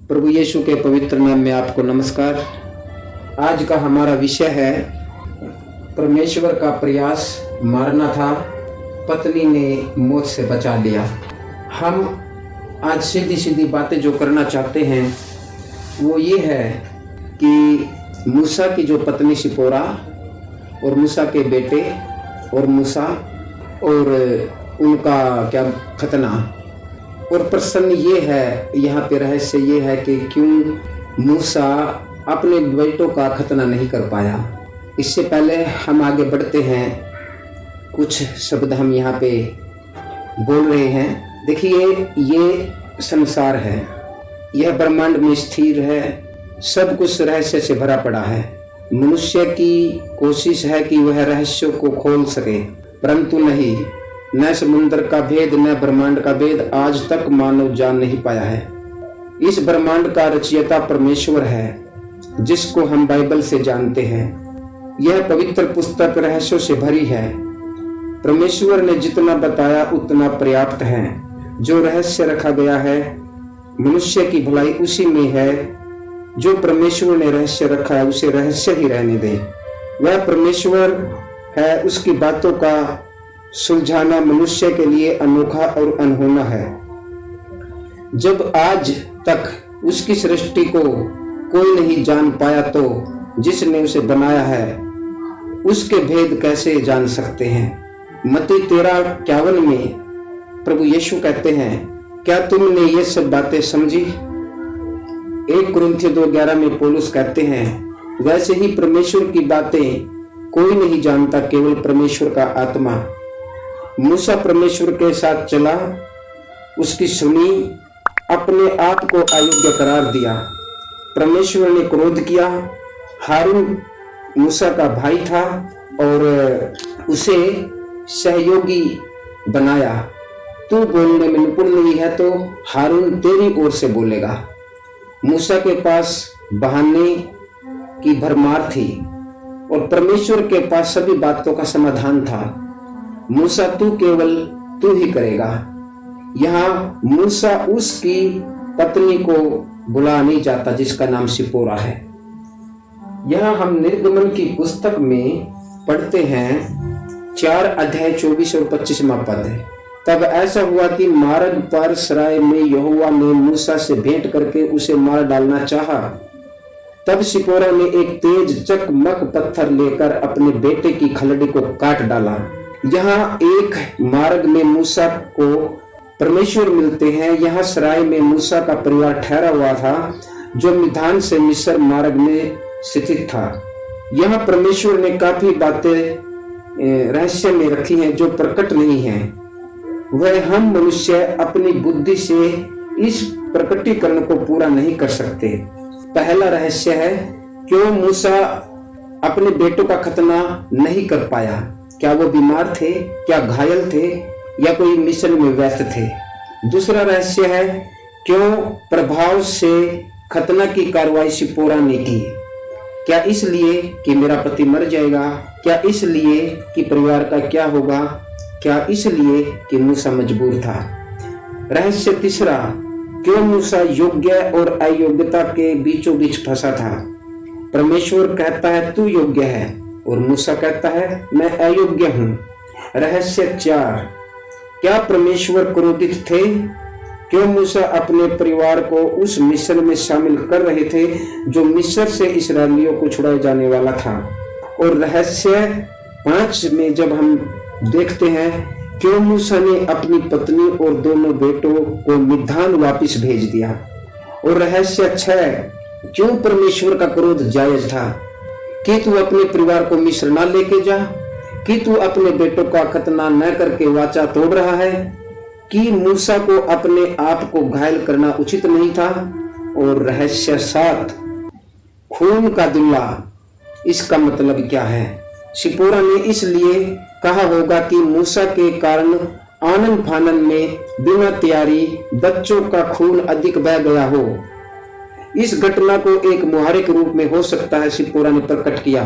प्रभु यीशु के पवित्र नाम में आपको नमस्कार। आज का हमारा विषय है परमेश्वर का प्रयास मारना था, पत्नी ने मौत से बचा लिया। हम आज सीधी सीधी बातें जो करना चाहते हैं वो ये है कि मूसा की जो पत्नी सिपोरा और मूसा के बेटे और मूसा और उनका क्या खतना, और प्रश्न ये है, यहाँ पे रहस्य ये है कि क्यों मूसा अपने बेटों का खतना नहीं कर पाया। इससे पहले हम आगे बढ़ते हैं, कुछ शब्द हम यहाँ पे बोल रहे हैं। देखिए, ये संसार है, यह ब्रह्मांड में स्थिर है, सब कुछ रहस्य से भरा पड़ा है। मनुष्य की कोशिश है कि वह रहस्यों को खोल सके, परंतु नहीं, न समुद्र का भेद न ब्रह्मांड का भेद आज तक मानव जान नहीं पाया है। इस ब्रह्मांड का रचयिता परमेश्वर है, जिसको हम बाइबल से जानते हैं। यह पवित्र पुस्तक रहस्यों से भरी है। परमेश्वर ने जितना बताया उतना पर्याप्त है। जो रहस्य रखा गया है, मनुष्य की भलाई उसी में है। जो परमेश्वर ने रहस्य रखा है उसे रहस्य ही रहने दे। वह परमेश्वर है, उसकी बातों का सुलझाना मनुष्य के लिए अनोखा और अनहोना है। जब आज तक उसकी सृष्टि को कोई नहीं जान पाया, तो जिसने उसे बनाया है उसके भेद कैसे जान सकते हैं। मत्ती 13:51 में प्रभु यीशु कहते हैं, क्या तुमने ये सब बातें समझी। 1 कुरिन्थियों 2:11 में पौलुस कहते हैं, वैसे ही परमेश्वर की बातें कोई नहीं जानता, केवल परमेश्वर का आत्मा। मूसा परमेश्वर के साथ चला, उसकी सुनी, अपने आप को अयोग्य करार दिया। परमेश्वर ने क्रोध किया। हारून मूसा का भाई था और उसे सहयोगी बनाया। तू बोलने में निपुण नहीं है तो हारून तेरी ओर से बोलेगा। मूसा के पास बहाने की भरमार थी और परमेश्वर के पास सभी बातों का समाधान था। मूसा केवल तू ही करेगा। यहाँ मूसा उसकी पत्नी को बुला नहीं जाता, जिसका नाम सिपोरा है। यहाँ हम निर्गमन की पुस्तक में पढ़ते हैं 4 अध्याय 24 और 25वां पद है। तब ऐसा हुआ कि मार्ग पर सराय में यहोवा ने मूसा से भेंट करके उसे मार डालना चाहा। तब सिपोरा ने एक तेज चकमक पत्थर लेकर अपने बेटे की खलड़ी को काट डाला। यहाँ एक मार्ग में मूसा को परमेश्वर मिलते हैं। यहाँ सराय में मूसा का परिवार ठहरा हुआ था, जो मिधान से मिस्र मार्ग में स्थित था। यहाँ परमेश्वर ने काफी बातें रहस्य में रखी हैं जो प्रकट नहीं हैं। वह हम मनुष्य अपनी बुद्धि से इस प्रकटीकरण को पूरा नहीं कर सकते। पहला रहस्य है, क्यों मूसा अपने बेटों का खतना नहीं कर पाया। क्या वो बीमार थे, क्या घायल थे, या कोई मिशन में व्यस्त थे। दूसरा रहस्य है, क्यों प्रभाव से खतना की कार्रवाई सिपोरा ने की। क्या इसलिए कि मेरा पति मर जाएगा, क्या इसलिए कि परिवार का क्या होगा, क्या इसलिए कि मूसा मजबूर था। रहस्य तीसरा, क्यों मूसा योग्य और अयोग्यता के बीचों बीच फंसा था। परमेश्वर कहता है तू योग्य है और मूसा कहता है मैं अयोग्य हूं। रहस्य 4, क्या परमेश्वर क्रोधित थे। क्यों मूसा अपने परिवार को उस मिशन में शामिल कर रहे थे जो मिस्र से इस्राएलियों को छुड़ाए जाने वाला था। और रहस्य 5 में जब हम देखते हैं, क्यों मूसा ने अपनी पत्नी और दोनों बेटों को मिधान वापिस भेज दिया। और रहस्य 6, क्यों परमेश्वर का क्रोध जायज था। कि तू अपने परिवार को मिस्र ना लेके जा, कि तू अपने बेटों का खतना न करके वाचा तोड़ रहा है, कि मूसा को अपने आप को घायल करना उचित नहीं था। और रहस्य 7, खून का दुल्ला, इसका मतलब क्या है? सिपोरा ने इसलिए कहा होगा कि मूसा के कारण आनन फानन में बिना तैयारी बच्चों का खून अधिक बह गया हो। इस घटना को एक मुहावरे के रूप में हो सकता है सिपोरा ने प्रकट किया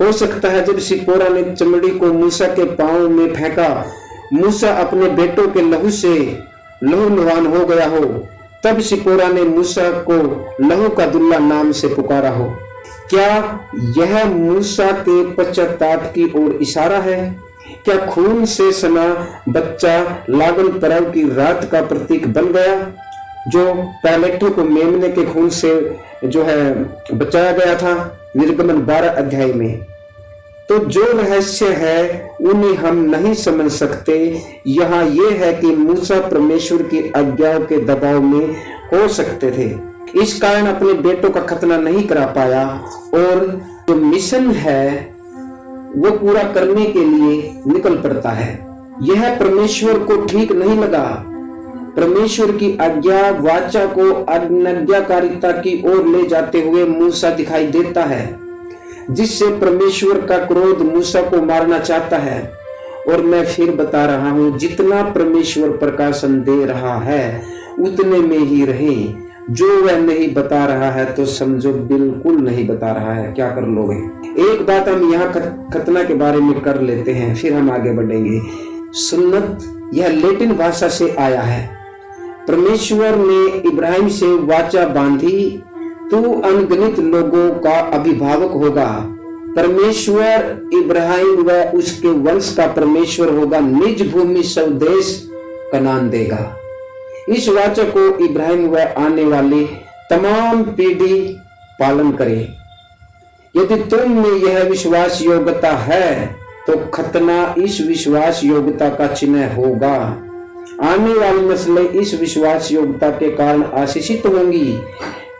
हो सकता है जब सिपोरा ने चमड़ी को मूसा के पांव में फेंका, मूसा अपने बेटों के लहू से लहूलुहान हो गया हो, तब सिपोरा ने मूसा को लहू का दुल्ला नाम से पुकारा हो। क्या यह मूसा के पश्चाताप की ओर इशारा है? क्या खून से सना बच्चा लागन पर्व की रात का प्रतीक बन गया, जो पैलेटों को मेमने के खून से जो है बचाया गया था निर्गमन 12 अध्याय में? तो जो रहस्य है उन्हें हम नहीं समझ सकते। यहाँ यह है कि मूसा परमेश्वर की आज्ञाओं के दबाव में हो सकते थे, इस कारण अपने बेटों का खतना नहीं करा पाया और जो मिशन है वो पूरा करने के लिए निकल पड़ता है। यह परमेश्वर को ठीक नहीं लगा। परमेश्वर की आज्ञा वाचा को अनज्ञाकारिता की ओर ले जाते हुए मूसा दिखाई देता है, जिससे परमेश्वर का क्रोध मूसा को मारना चाहता है। और मैं फिर बता रहा हूं, जितना परमेश्वर प्रकाशन दे रहा है उतने में ही रहें। जो वह नहीं बता रहा है तो समझो बिल्कुल नहीं बता रहा है, क्या कर लोगे? एक बात हम यहाँ खतना के बारे में कर लेते हैं, फिर हम आगे बढ़ेंगे। सुन्नत यह लैटिन भाषा से आया है। परमेश्वर ने इब्राहिम से वाचा बांधी, तू अनगिनत लोगों का अभिभावक होगा। परमेश्वर इब्राहिम व उसके वंश का परमेश्वर होगा, निज भूमि स्वदेश कनान देगा। इस वाचा को इब्राहिम व आने वाली तमाम पीढ़ी पालन करे। यदि तुम में यह विश्वास योग्यता है तो खतना इस विश्वास योग्यता का चिन्ह होगा। आने वाली नस्लें इस विश्वास योग्यता के कारण आशीषित होंगी।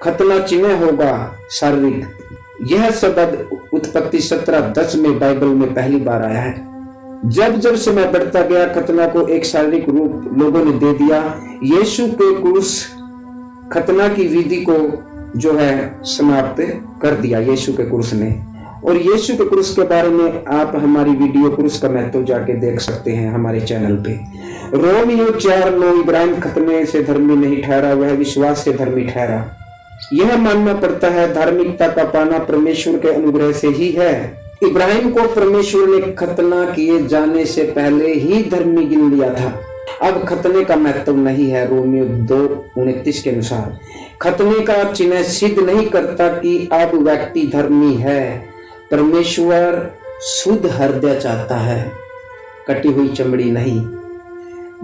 खतना चिन्ह होगा शारीरिक। यह शब्द उत्पत्ति 17:10 में बाइबल में पहली बार आया है। जब जब समय बढ़ता गया, खतना को एक शारीरिक रूप लोगों ने दे दिया। यीशु के क्रूस खतना की विधि को जो है समाप्त कर दिया यीशु के क्रूस ने। और यीशु के क्रूस के बारे में आप हमारी वीडियो क्रूस का महत्व जाके देख सकते हैं हमारे चैनल पे। रोमियो 4:9 इब्राहिम खतने से धर्मी नहीं ठहरा, वह विश्वास से धर्मी ठहरा। यह मानना पड़ता है धार्मिकता का पाना परमेश्वर के अनुग्रह से ही है। इब्राहिम को परमेश्वर ने खतना किए जाने से पहले ही धर्मी गिन लिया था। अब खतने का महत्व नहीं है। रोमियो 2:29 के अनुसार खतने का चिन्ह सिद्ध नहीं करता कि अब व्यक्ति धर्मी है। परमेश्वर शुद्ध हृदय चाहता है, कटी हुई चमड़ी नहीं।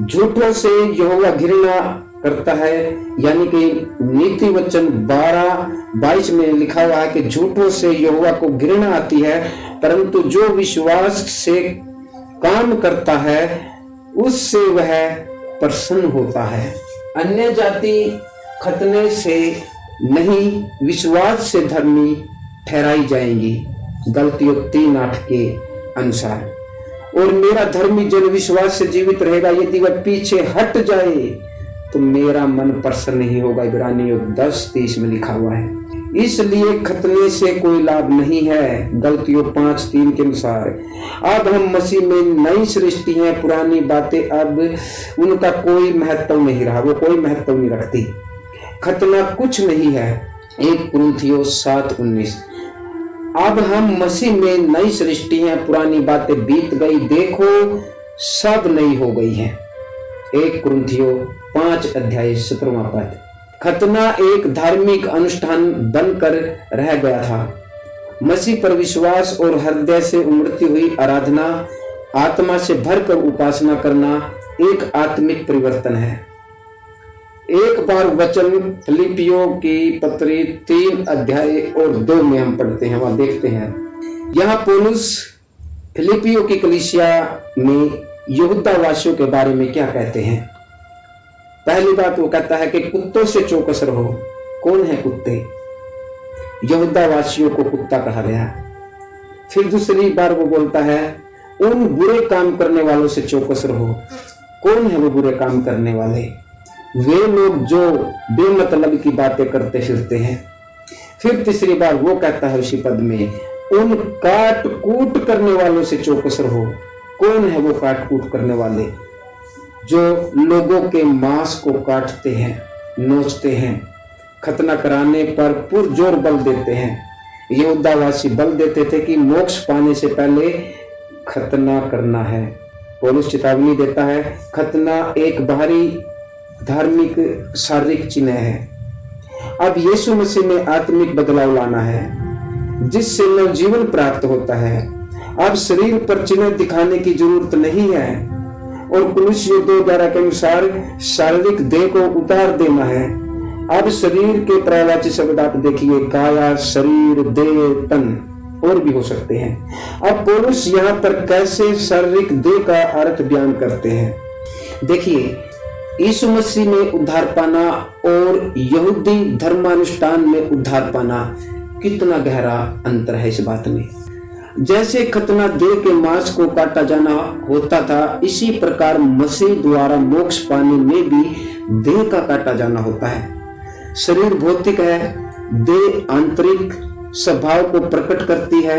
झूठों से यहोवा घृणा करता है, यानी कि नीति वचन 12:22 में लिखा हुआ है कि झूठों से यहोवा को घृणा आती है, परंतु जो विश्वास से काम करता है उससे वह प्रसन्न होता है। अन्य जाति खतने से नहीं विश्वास से धर्मी ठहराई जाएंगी, गलतियों 3:8 के अनुसार। और मेरा धर्मी जन विश्वास से जीवित रहेगा, यदि वह पीछे हट जाए तो मेरा मन प्रसन्न नहीं होगा, इब्रानियों 10:30 में लिखा हुआ है। इसलिए खतने से कोई लाभ नहीं है, गलतियों 5:3 के अनुसार। अब हम मसीह में नई सृष्टि हैं, पुरानी बातें अब उनका कोई महत्व नहीं रहा, वो कोई महत्व नहीं रखती। खतना कुछ नहीं है, 1 कुरिन्थियों 7:19। अब हम मसीह में नई सृष्टि हैं, पुरानी बातें बीत गई, देखो सब नई हो गई हैं। 1 कुरिन्थियों 5:17 पद। खतना एक धार्मिक अनुष्ठान बनकर रह गया था। मसीह पर विश्वास और हृदय से उमड़ती हुई आराधना, आत्मा से भरकर उपासना करना एक आत्मिक परिवर्तन है। एक बार वचन फिलिपियों की पत्री 3:2 में हम पढ़ते हैं, वहां देखते हैं। यहाँ पौलुस फिलिपियों की कलीसिया में यहूदा वासियों के बारे में क्या कहते हैं। पहली बात वो कहता है कि कुत्तों से चौकस रहो। कौन है कुत्ते? यहूदा वासियों को कुत्ता कहा गया। फिर दूसरी बार वो बोलता है उन बुरे काम करने वालों से चौकस रहो। कौन है वो बुरे काम करने वाले? वे लोग जो बेमतलब की बातें करते फिरते हैं। फिर तीसरी बार वो कहता है उसी पद में, उन काट कूट करने वालों से चौकस रहो। कौन है वो काट कूट करने वाले? जो लोगों के मांस को काटते हैं, नोचते हैं, खतना कराने पर पुरजोर बल देते हैं। यहूदावासी बल देते थे कि मोक्ष पाने से पहले खतना करना है। पौलुस चेतावनी देता है, खतना एक बाहरी धार्मिक शारीरिक चिन्ह है। अब यीशु मसीह में आत्मिक बदलाव लाना है जिससे नवजीवन प्राप्त होता है। अब शरीर पर चिन्ह दिखाने की जरूरत नहीं है और कुलुस्सियों 2:11 के अनुसार शारीरिक देह को उतार देना है। अब शरीर के पर्यायवाची शब्द आप देखिए, काया, शरीर, देह, तन और भी हो सकते हैं। अब पौलुस यहाँ पर कैसे शारीरिक देह का अर्थ बयान करते हैं। देखिए, यीशु मसीह में उद्धार पाना और यहूदी धर्मानुष्ठान में उद्धार पाना कितना गहरा अंतर है इस बात में। जैसे खतना देह के मांस को काटा जाना होता था, इसी प्रकार मसीह द्वारा मोक्ष पाने में भी देह का काटा जाना होता है। शरीर भौतिक है, देह आंतरिक स्वभाव को प्रकट करती है।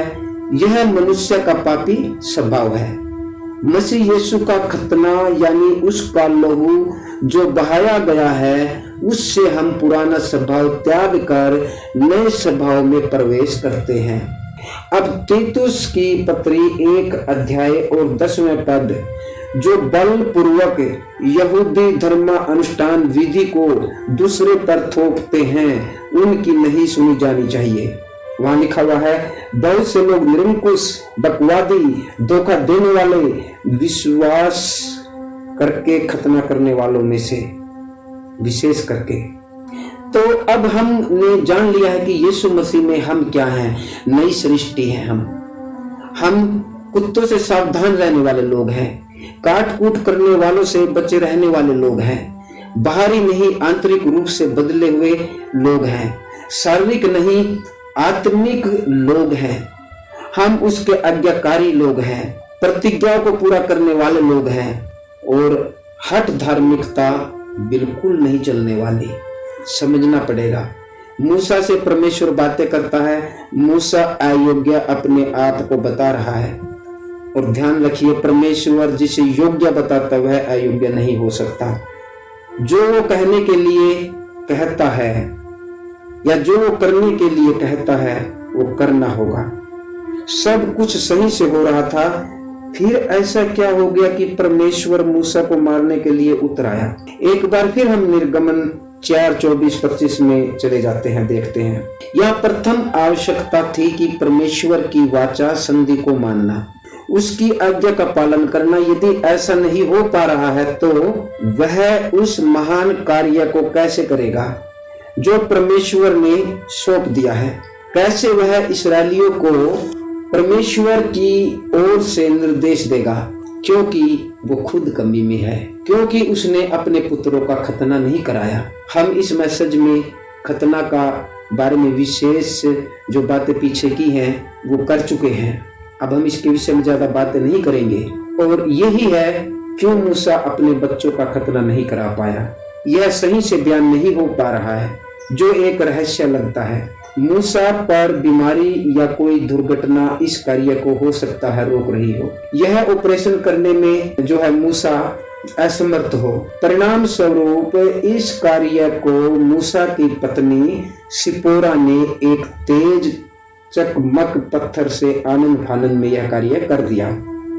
यह मनुष्य का पापी स्वभाव है। मसीह यीशु का खतना यानी उसका लहू जो बहाया गया है, उससे हम पुराना स्वभाव त्याग कर नए स्वभाव में प्रवेश करते हैं। अब तीतुस की पत्री 1:10 पद, जो बलपूर्वक यहूदी धर्म अनुष्ठान विधि को दूसरे पर थोपते हैं, उनकी नहीं सुनी जानी चाहिए। वहां लिखा हुआ है, बहुत से लोग निरंकुश, बकवादी, धोखा देने वाले, विश्वास करके खतना करने वालों में से विशेष करके। तो अब हमने जान लिया है कि यीशु मसीह में हम क्या हैं, नई सृष्टि हैं। हम कुत्तों से सावधान रहने वाले लोग हैं, काट कूट करने वालों से बचे रहने वाले लोग हैं, बाहरी नहीं आंतरिक रूप से बदले हुए लोग हैं, शारीरिक नहीं आत्मिक लोग हैं। हम उसके आज्ञाकारी लोग हैं, प्रतिज्ञाओं को पूरा करने वाले लोग हैं और हठ धार्मिकता बिल्कुल नहीं चलने वाली। समझना पड़ेगा। मूसा से परमेश्वर बातें करता है, मूसा अयोग्य अपने आप को बता रहा है। और ध्यान रखिए, परमेश्वर जिसे योग्य बताता है वह अयोग्य नहीं हो सकता। जो वो कहने के लिए कहता है या जो वो करने के लिए कहता है वो करना होगा। सब कुछ सही से हो रहा था, फिर ऐसा क्या हो गया कि परमेश्वर मूसा को मारने के लिए उतर आया। एक बार फिर हम निर्गमन 4:24-25 में चले जाते हैं, देखते हैं। यह प्रथम आवश्यकता थी कि परमेश्वर की वाचा संधि को मानना, उसकी आज्ञा का पालन करना। यदि ऐसा नहीं हो पा रहा है तो वह उस महान कार्य को कैसे करेगा जो परमेश्वर ने सौंप दिया है। कैसे वह इस्राएलियों को परमेश्वर की ओर से निर्देश देगा, क्योंकि वो खुद कमी में है, क्योंकि उसने अपने पुत्रों का खतना नहीं कराया। हम इस मैसेज में खतना का बारे में विशेष जो बातें पीछे की हैं वो कर चुके हैं। अब हम इसके विषय में ज्यादा बातें नहीं करेंगे। और यही है क्यों मूसा अपने बच्चों का खतना नहीं करा पाया। यह सही से बयान नहीं हो पा रहा है, जो एक रहस्य लगता है। मूसा पर बीमारी या कोई दुर्घटना इस कार्य को हो सकता है रोक रही हो। यह ऑपरेशन करने में जो है मूसा असमर्थ हो। परिणाम स्वरूप इस कार्य को मूसा की पत्नी सिपोरा ने एक तेज चकमक पत्थर से आनंद फानंद में यह कार्य कर दिया।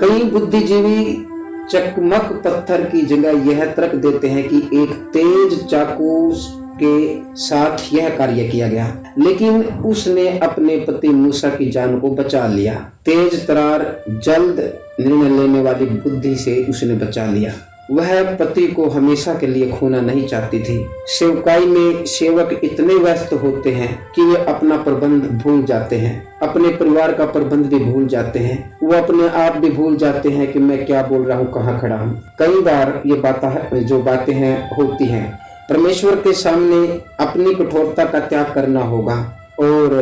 कई बुद्धिजीवी चकमक पत्थर की जगह यह तर्क देते हैं कि एक तेज चाकू के साथ यह कार्य किया गया, लेकिन उसने अपने पति मूसा की जान को बचा लिया। तेज तरार जल्द निर्णय लेने वाली बुद्धि से उसने बचा लिया। वह पति को हमेशा के लिए खोना नहीं चाहती थी। सेवकाई में सेवक इतने व्यस्त होते हैं कि वे अपना प्रबंध भूल जाते हैं, अपने परिवार का प्रबंध भी भूल जाते हैं। वो अपने आप भी भूल जाते हैं कि मैं क्या बोल रहा हूँ, कहाँ खड़ा हूँ। कई बार ये जो बातें हैं होती हैं। परमेश्वर के सामने अपनी कठोरता का त्याग करना होगा और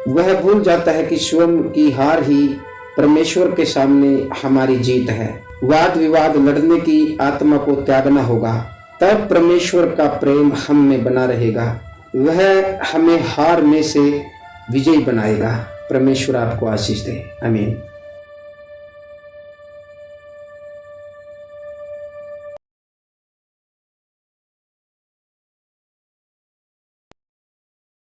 वह भूल जाता है कि स्वयं की हार ही परमेश्वर के सामने हमारी जीत है। वाद विवाद लड़ने की आत्मा को त्यागना होगा, तब परमेश्वर का प्रेम हम में बना रहेगा। वह हमें हार में से विजयी बनाएगा। परमेश्वर आपको आशीष दे। आमीन।